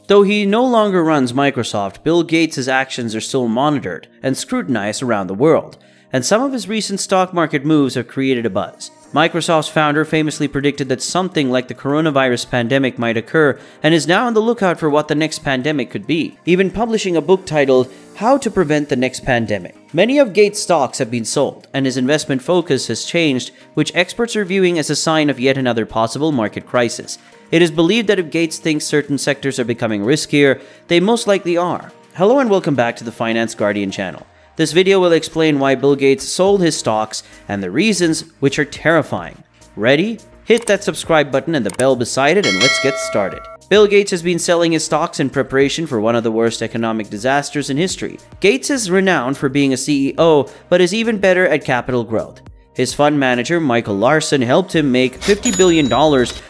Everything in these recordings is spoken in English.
Though he no longer runs Microsoft, Bill Gates' actions are still monitored and scrutinized around the world, and some of his recent stock market moves have created a buzz. Microsoft's founder famously predicted that something like the coronavirus pandemic might occur and is now on the lookout for what the next pandemic could be, even publishing a book titled How to Prevent the Next Pandemic. Many of Gates' stocks have been sold, and his investment focus has changed, which experts are viewing as a sign of yet another possible market crisis. It is believed that if Gates thinks certain sectors are becoming riskier, they most likely are. Hello and welcome back to the Finance Guardian channel. This video will explain why Bill Gates sold his stocks and the reasons, which are terrifying. Ready? Hit that subscribe button and the bell beside it and let's get started. Bill Gates has been selling his stocks in preparation for one of the worst economic disasters in history. Gates is renowned for being a CEO, but is even better at capital growth. His fund manager, Michael Larson, helped him make $50 billion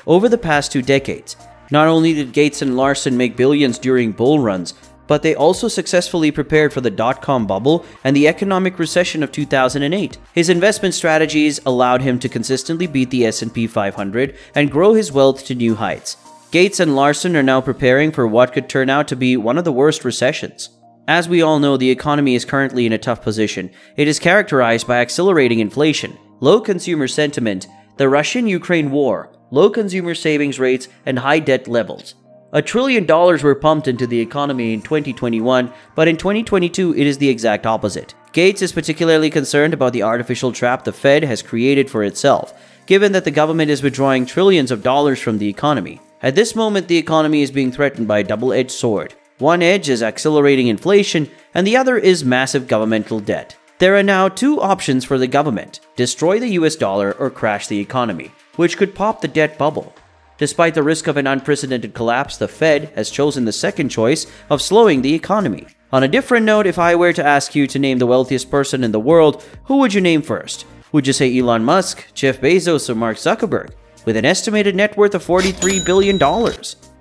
over the past 2 decades. Not only did Gates and Larson make billions during bull runs, but they also successfully prepared for the dot-com bubble and the economic recession of 2008. His investment strategies allowed him to consistently beat the S&P 500 and grow his wealth to new heights. Gates and Larson are now preparing for what could turn out to be one of the worst recessions. As we all know, the economy is currently in a tough position. It is characterized by accelerating inflation, low consumer sentiment, the Russian-Ukraine war, low consumer savings rates, and high debt levels. $1 trillion were pumped into the economy in 2021, but in 2022 it is the exact opposite. Gates is particularly concerned about the artificial trap the Fed has created for itself, given that the government is withdrawing trillions of dollars from the economy. At this moment, the economy is being threatened by a double-edged sword. One edge is accelerating inflation, and the other is massive governmental debt. There are now 2 options for the government: destroy the US dollar or crash the economy, which could pop the debt bubble. Despite the risk of an unprecedented collapse, the Fed has chosen the second choice of slowing the economy. On a different note, if I were to ask you to name the wealthiest person in the world, who would you name first? Would you say Elon Musk, Jeff Bezos, or Mark Zuckerberg, with an estimated net worth of $43 billion?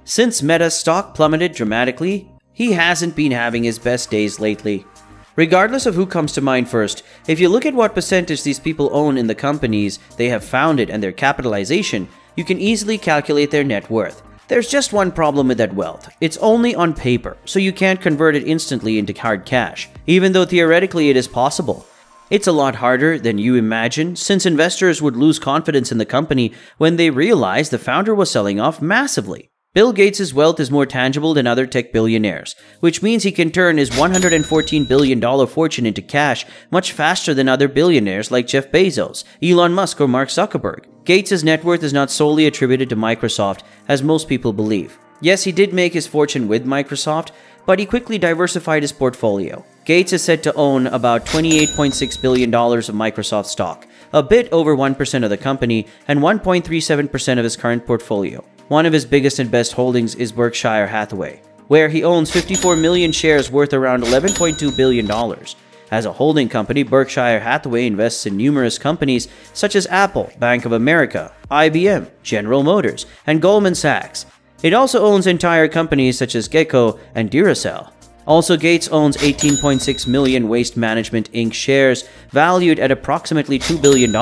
Since Meta's stock plummeted dramatically, he hasn't been having his best days lately. Regardless of who comes to mind first, if you look at what percentage these people own in the companies they have founded and their capitalization, you can easily calculate their net worth. There's just one problem with that wealth. It's only on paper, so you can't convert it instantly into hard cash, even though theoretically it is possible. It's a lot harder than you imagine, since investors would lose confidence in the company when they realize the founder was selling off massively. Bill Gates' wealth is more tangible than other tech billionaires, which means he can turn his $114 billion fortune into cash much faster than other billionaires like Jeff Bezos, Elon Musk, or Mark Zuckerberg. Gates' net worth is not solely attributed to Microsoft, as most people believe. Yes, he did make his fortune with Microsoft, but he quickly diversified his portfolio. Gates is said to own about $28.6 billion of Microsoft stock, a bit over 1% of the company, and 1.37% of his current portfolio. One of his biggest and best holdings is Berkshire Hathaway, where he owns 54 million shares worth around $11.2 billion. As a holding company, Berkshire Hathaway invests in numerous companies such as Apple, Bank of America, IBM, General Motors, and Goldman Sachs. It also owns entire companies such as Gecko and Duracell. Also, Gates owns 18.6 million Waste Management Inc. shares, valued at approximately $2 billion.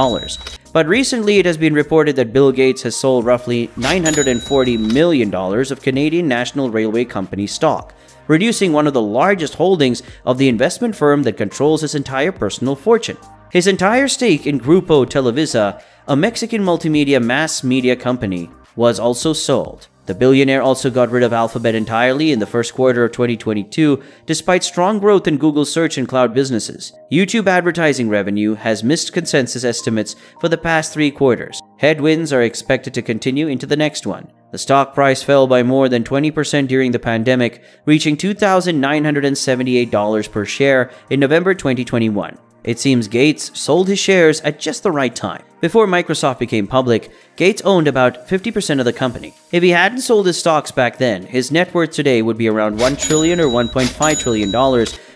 But recently, it has been reported that Bill Gates has sold roughly $940 million of Canadian National Railway Company stock, reducing one of the largest holdings of the investment firm that controls his entire personal fortune. His entire stake in Grupo Televisa, a Mexican multimedia mass media company, was also sold. The billionaire also got rid of Alphabet entirely in the first quarter of 2022, despite strong growth in Google search and cloud businesses. YouTube advertising revenue has missed consensus estimates for the past 3 quarters. Headwinds are expected to continue into the next one. The stock price fell by more than 20% during the pandemic, reaching $2,978 per share in November 2021. It seems Gates sold his shares at just the right time. Before Microsoft became public, Gates owned about 50% of the company. If he hadn't sold his stocks back then, his net worth today would be around $1 trillion or $1.5 trillion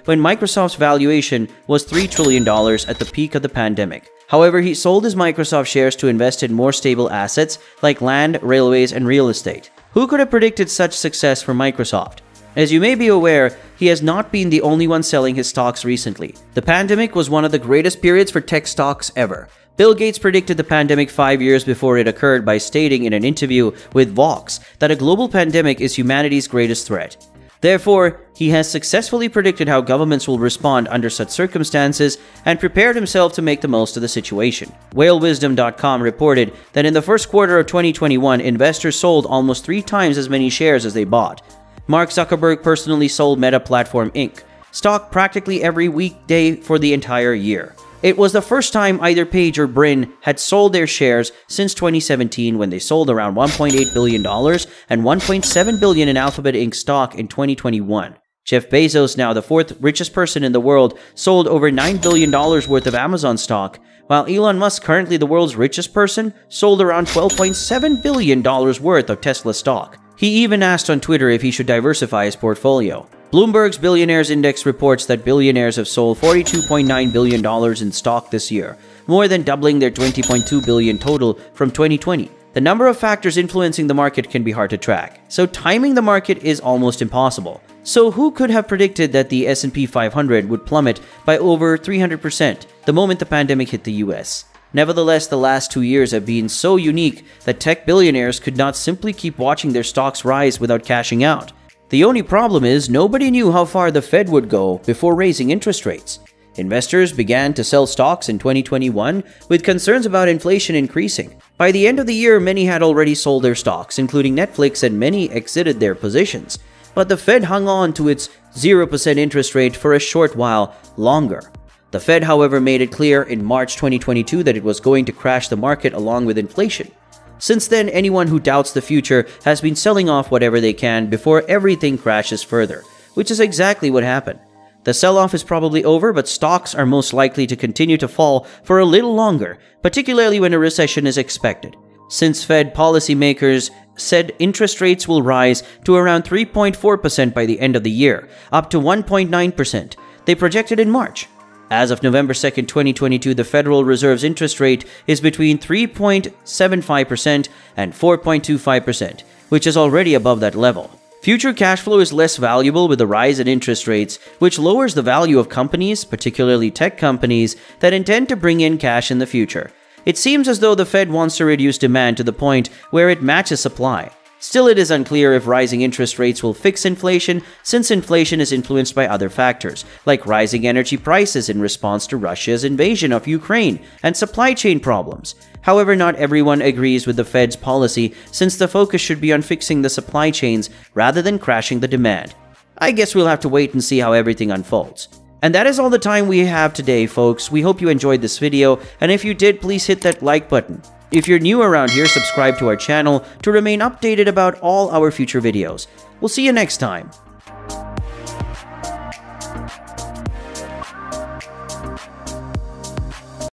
when Microsoft's valuation was $3 trillion at the peak of the pandemic. However, he sold his Microsoft shares to invest in more stable assets like land, railways, and real estate. Who could have predicted such success for Microsoft? As you may be aware, he has not been the only one selling his stocks recently. The pandemic was one of the greatest periods for tech stocks ever, Bill Gates predicted the pandemic 5 years before it occurred by stating in an interview with Vox that a global pandemic is humanity's greatest threat. Therefore, he has successfully predicted how governments will respond under such circumstances and prepared himself to make the most of the situation. WhaleWisdom.com reported that in the first quarter of 2021, investors sold almost 3 times as many shares as they bought. Mark Zuckerberg personally sold Meta Platform Inc. stock practically every weekday for the entire year. It was the first time either Page or Brin had sold their shares since 2017, when they sold around $1.8 billion and $1.7 billion in Alphabet Inc. stock in 2021. Jeff Bezos, now the 4th richest person in the world, sold over $9 billion worth of Amazon stock, while Elon Musk, currently the world's richest person, sold around $12.7 billion worth of Tesla stock. He even asked on Twitter if he should diversify his portfolio. Bloomberg's Billionaires Index reports that billionaires have sold $42.9 billion in stock this year, more than doubling their $20.2 billion total from 2020. The number of factors influencing the market can be hard to track, so timing the market is almost impossible. So who could have predicted that the S&P 500 would plummet by over 300% the moment the pandemic hit the US? Nevertheless, the last 2 years have been so unique that tech billionaires could not simply keep watching their stocks rise without cashing out. The only problem is nobody knew how far the Fed would go before raising interest rates. Investors began to sell stocks in 2021 with concerns about inflation increasing. By the end of the year, many had already sold their stocks, including Netflix, and many exited their positions. But the Fed hung on to its 0% interest rate for a short while longer. The Fed, however, made it clear in March 2022 that it was going to crash the market along with inflation. Since then, anyone who doubts the future has been selling off whatever they can before everything crashes further, which is exactly what happened. The sell-off is probably over, but stocks are most likely to continue to fall for a little longer, particularly when a recession is expected. Since Fed policymakers said interest rates will rise to around 3.4% by the end of the year, up to 1.9%, they projected in March. As of November 2, 2022, the Federal Reserve's interest rate is between 3.75% and 4.25%, which is already above that level. Future cash flow is less valuable with the rise in interest rates, which lowers the value of companies, particularly tech companies, that intend to bring in cash in the future. It seems as though the Fed wants to reduce demand to the point where it matches supply. Still, it is unclear if rising interest rates will fix inflation, since inflation is influenced by other factors, like rising energy prices in response to Russia's invasion of Ukraine and supply chain problems. However, not everyone agrees with the Fed's policy, since the focus should be on fixing the supply chains rather than crashing the demand. I guess we'll have to wait and see how everything unfolds. And that is all the time we have today, folks. We hope you enjoyed this video, and if you did, please hit that like button. If you're new around here, subscribe to our channel to remain updated about all our future videos. We'll see you next time.